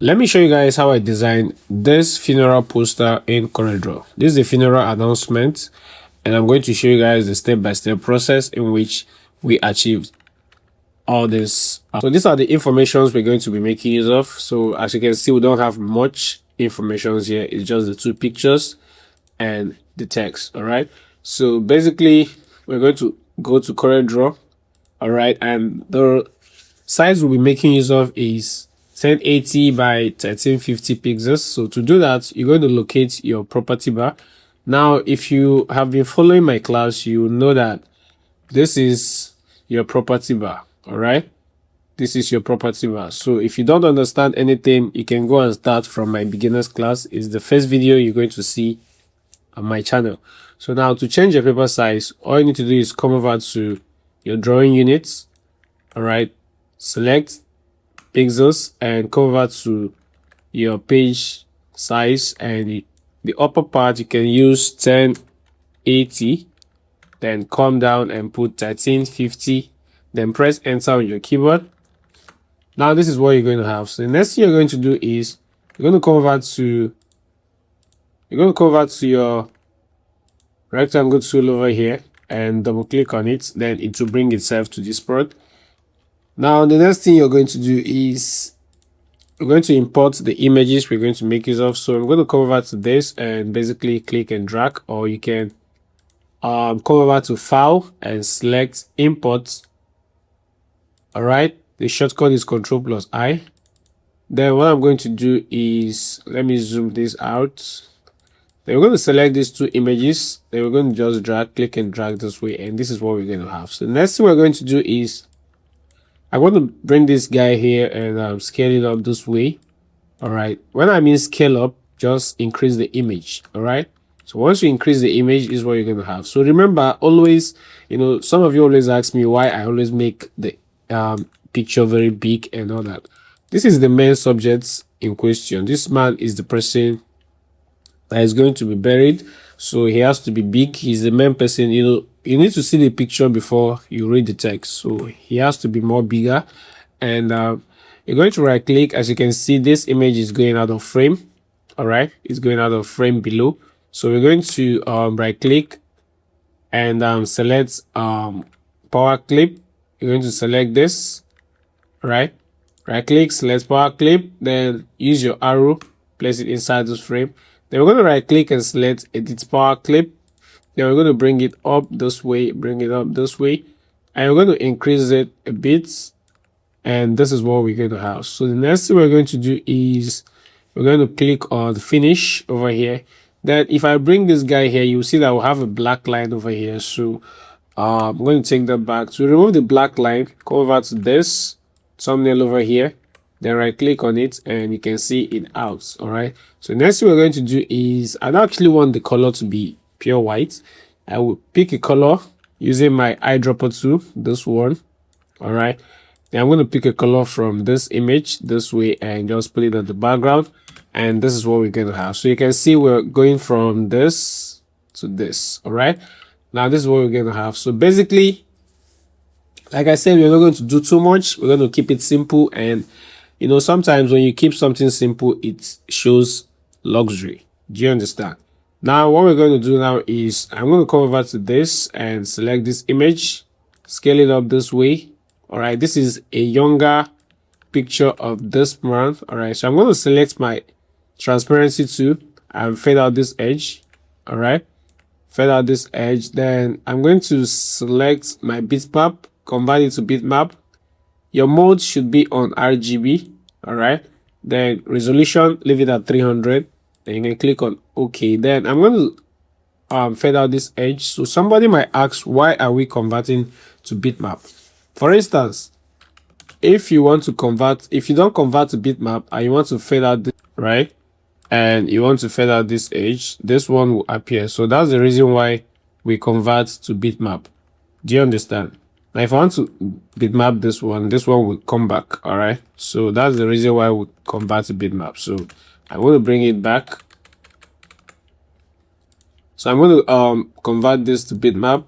Let me show you guys how I designed this funeral poster in CorelDRAW. This is a funeral announcement, and I'm going to show you guys the step-by-step process in which we achieved all this. So these are the informations we're going to be making use of. So as you can see, we don't have much information here. It's just the two pictures and the text. All right. So basically, we're going to go to CorelDRAW. All right, and the size we'll be making use of is 1080 by 1350 pixels. So to do that, you're going to locate your property bar. Now, if you have been following my class, you know that this is your property bar. All right, this is your property bar. So if you don't understand anything, you can go and start from my beginners class. It's the first video you're going to see on my channel. So now to change your paper size, all you need to do is come over to your drawing units. All right, select pixels and come over to your page size, and the upper part you can use 1080, then come down and put 1350, then press enter on your keyboard. Now this is what you're going to have. So the next thing you're going to do is you're going to come over to your rectangle tool over here and double click on it. Then it will bring itself to this part. Now the next thing you're going to do is we're going to import the images we're going to make use of. So I'm going to come over to this and basically click and drag, or you can come over to file and select import. All right, the shortcut is Ctrl+I. Then what I'm going to do is, let me zoom this out. Then we're going to select these two images. Then we're going to just click and drag this way, and this is what we're going to have. So the next thing we're going to do is I want to bring this guy here and scale it up this way. All right, when I mean scale up, just increase the image. All right, so once you increase the image, is what you're going to have. So remember, always, some of you always ask me why I always make the picture very big and all that. This is the main subject in question. This man is the person that is going to be buried, so he has to be big. He's the main person. You need to see the picture before you read the text, so he has to be more bigger. And you're going to right click. As you can see, this image is going out of frame. All right, it's going out of frame below. So we're going to right click and select power clip. You're going to select this. All right, right click, select power clip, then use your arrow, place it inside this frame. Then we're going to right click and select edit power clip. Then we're going to bring it up this way, bring it up this way, and we're going to increase it a bit. And this is what we're going to have. So the next thing we're going to do is we're going to click on the finish over here. Then if I bring this guy here, you'll see that we'll have a black line over here. So I'm going to take that back. To remove the black line, go over to this thumbnail over here, then right click on it, and you can see it out. All right, so next thing we're going to do is, I don't actually want the color to be pure white. I will pick a color using my eyedropper tool, this one. All right, then I'm going to pick a color from this image this way and just put it on the background, and this is what we're going to have. So you can see we're going from this to this. All right, now this is what we're going to have. So basically, like I said, we're not going to do too much. We're going to keep it simple. And sometimes when you keep something simple, it shows luxury. Do you understand? Now what we're going to do now is I'm going to come over to this and select this image, scale it up this way. All right, this is a younger picture of this man. All right, so I'm going to select my transparency tool and fade out this edge. All right, fade out this edge. Then I'm going to select my bitmap, convert it to bitmap. Your mode should be on RGB. All right, then resolution, leave it at 300. Then you can click on OK. Then I'm going to fade out this edge. So somebody might ask, why are we converting to bitmap? For instance, if you want to convert, if you don't convert to bitmap and you want to fade out this, right, and you want to fade out this edge, this one will appear. So that's the reason why we convert to bitmap. Do you understand? Now if I want to bitmap this one will come back. All right, so that's the reason why we convert to bitmap. So I'm going to bring it back. So I'm going to convert this to bitmap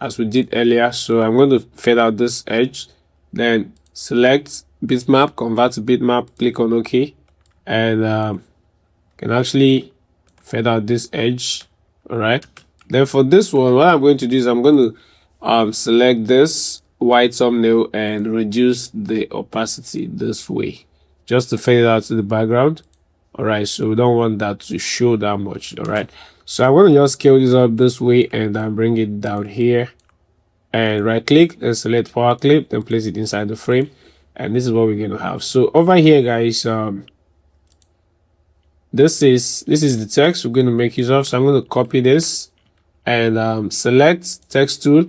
as we did earlier. So I'm going to fade out this edge, then select bitmap, convert to bitmap, click on OK. and can actually fade out this edge. All right, then for this one, what I'm going to do is I'm going to select this white thumbnail and reduce the opacity this way, just to fade it out to the background. All right, so we don't want that to show that much. All right, so I'm going to just scale this up this way and then bring it down here, and right click and select power clip, then place it inside the frame, and this is what we're going to have. So over here, guys, this is the text we're going to make use of. So I'm going to copy this and select text tool,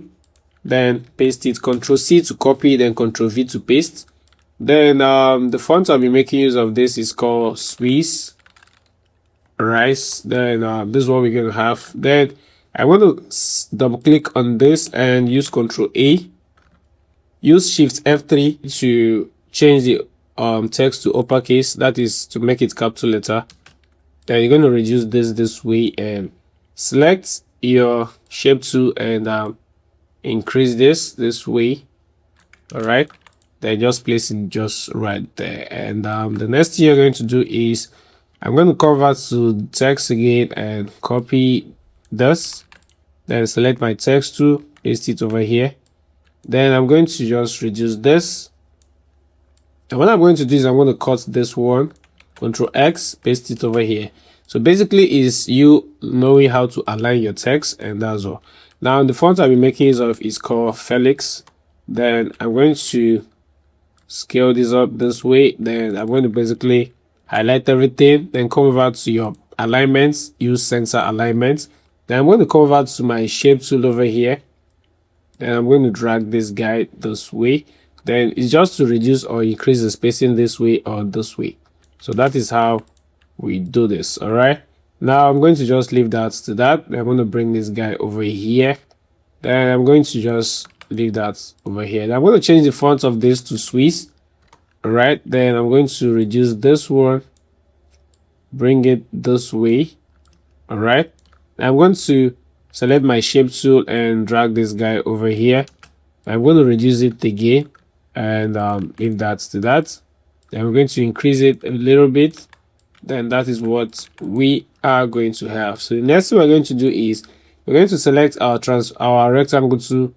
then paste it, Ctrl C to copy, then Ctrl V to paste. Then the font I'll be making use of this is called Swiss. Right, then this is what we're going to have. Then I want to double click on this and use Ctrl A, use Shift F3 to change the text to uppercase, that is to make it capital letter. Then you're going to reduce this way and select your shape tool and increase this way. All right, then just place it just right there. And the next thing you're going to do is I'm going to convert to text again and copy this, then select my text tool, paste it over here. Then I'm going to just reduce this, and what I'm going to do is I'm going to cut this one, Ctrl X, paste it over here. So basically is you knowing how to align your text, and that's all. Now the font I'll be making use of is called Felix. Then I'm going to scale this up this way. Then I'm going to basically highlight everything, then come over to your alignments, use center alignment. Then I'm going to come over to my shape tool over here. Then I'm going to drag this guy this way. Then it's just to reduce or increase the spacing this way or this way. So that is how we do this. All right, now I'm going to just leave that to that. I'm going to bring this guy over here. Then I'm going to just leave that over here. Then I'm going to change the font of this to Swiss. All right, then I'm going to reduce this one, bring it this way. All right, I'm going to select my shape tool and drag this guy over here. I'm going to reduce it again and leave that to that. Then we're going to increase it a little bit. Then that is what we are going to have. So the next thing we're going to do is we're going to select our rectangle to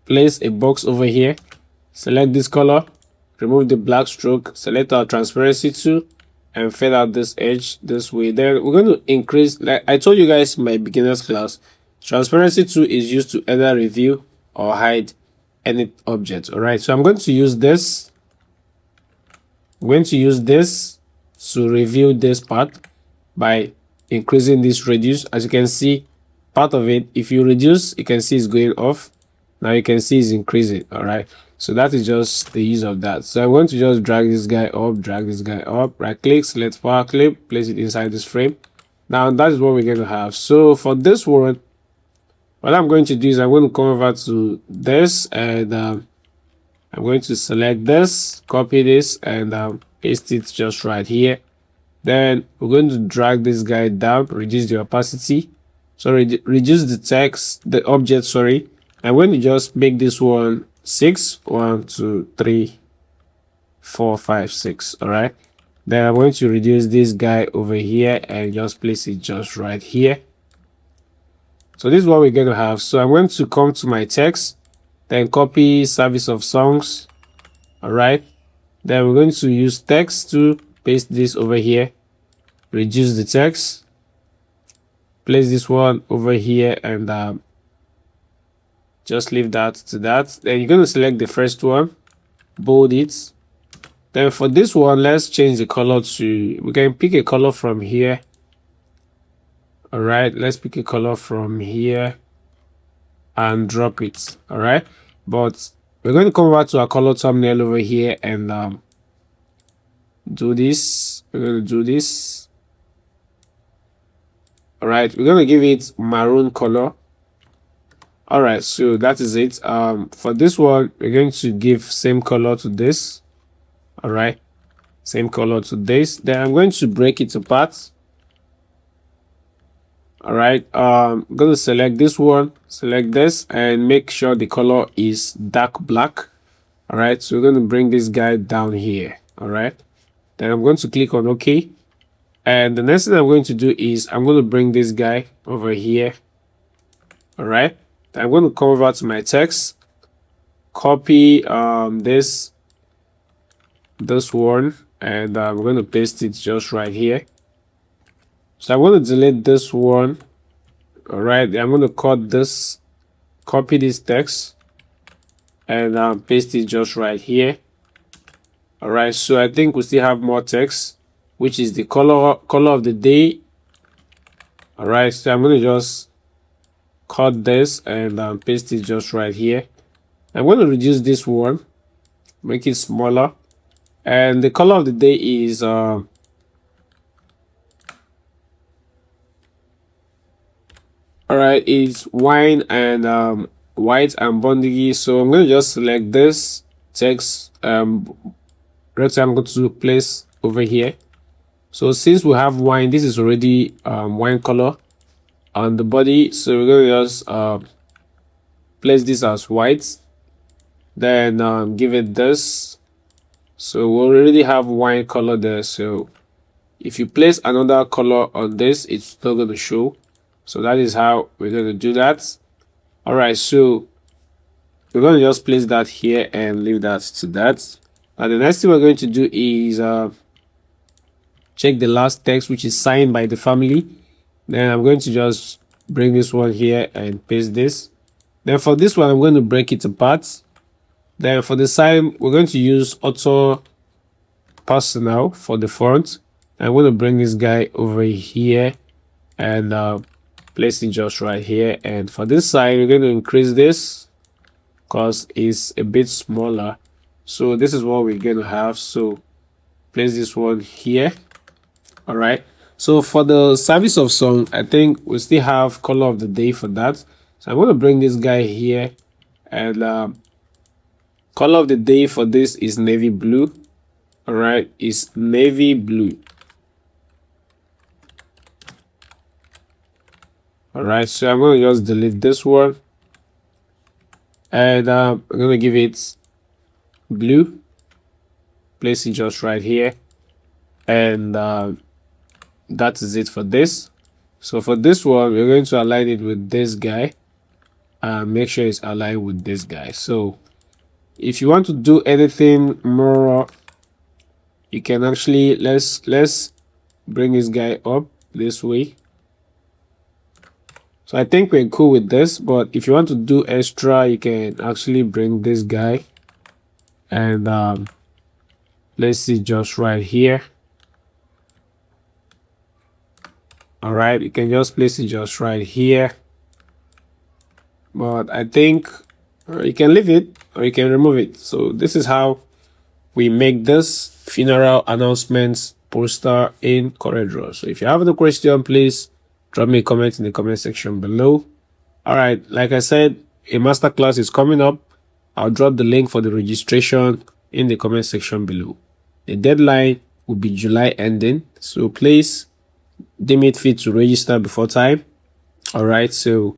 place a box over here. Select this color, remove the black stroke, select our transparency tool, and fade out this edge this way. Then we're going to increase, like I told you guys in my beginners class, transparency tool is used to either reveal or hide any object. All right, so I'm going to use this. I'm going to use this to reveal this part by increasing this reduce. As you can see, part of it, if you reduce, you can see it's going off. Now you can see it's increasing. All right, so that is just the use of that. So I'm going to just drag this guy up, right click, select power clip, place it inside this frame. Now that is what we're going to have. So for this one, what I'm going to do is I'm going to come over to this and I'm going to select this, copy this, and paste it just right here. Then we're going to drag this guy down, reduce the opacity, sorry, reduce the text, the object, sorry. I'm going to just make this one 6, 1, 2, 3, 4, 5, 6. All right, then I'm going to reduce this guy over here and just place it just right here. So this is what we're going to have. So I'm going to come to my text, then copy service of songs. All right, then we're going to use text to paste this over here, reduce the text, place this one over here, and just leave that to that. Then you're going to select the first one, bold it. Then for this one, let's change the color to, we can pick a color from here. All right, let's pick a color from here and drop it. All right, but we're going to come back to our color thumbnail over here and do this. We're going to do this. All right, we're going to give it maroon color. All right, so that is it. For this one, we're going to give same color to this. All right, same color to this. Then I'm going to break it apart. All right, I'm going to select this one, select this, and make sure the color is dark black. All right, so we're going to bring this guy down here. All right, Then I'm going to click on OK. And the next thing I'm going to do is I'm going to bring this guy over here. All right. Then I'm going to come over to my text, copy this one, and I'm going to paste it just right here. So I'm going to delete this one. All right. I'm going to cut this, copy this text, and paste it just right here. All right. So I think we still have more text, which is the color of the day. All right. So I'm going to just cut this and paste it just right here. I'm going to reduce this one, make it smaller, and the color of the day is all right, is wine and white and burgundy. So I'm going to just select this text rectangle to place over here. So since we have wine, this is already wine color on the body, so we're going to just place this as white, then give it this. So we already have wine color there, so if you place another color on this, it's not going to show. So that is how we're going to do that. All right, so we're going to just place that here and leave that to that. Now the next thing we're going to do is check the last text, which is signed by the family. Then I'm going to just bring this one here and paste this. Then for this one, I'm going to break it apart. Then for the sign, we're going to use auto personal for the font. I'm going to bring this guy over here and place it just right here. And for this side, we're going to increase this because it's a bit smaller. So this is what we're going to have. So place this one here. All right. So for the service of song, I think we still have color of the day for that. So I'm going to bring this guy here, and color of the day for this is navy blue. All right, it's navy blue. All right, so I'm going to just delete this one, and I'm going to give it blue. Place it just right here, and that is it for this. So for this one, we're going to align it with this guy and make sure it's aligned with this guy. So if you want to do anything more, you can actually let's bring this guy up this way. So I think we're cool with this, but if you want to do extra, you can actually bring this guy and let's see, just right here. All right, you can just place it just right here, but I think you can leave it or you can remove it. So this is how we make this funeral announcements poster in CorelDRAW. So if you have any question, please drop me a comment in the comment section below. All right, like I said, a masterclass is coming up. I'll drop the link for the registration in the comment section below. The deadline will be July ending, so please deem it fit to register before time. All right, so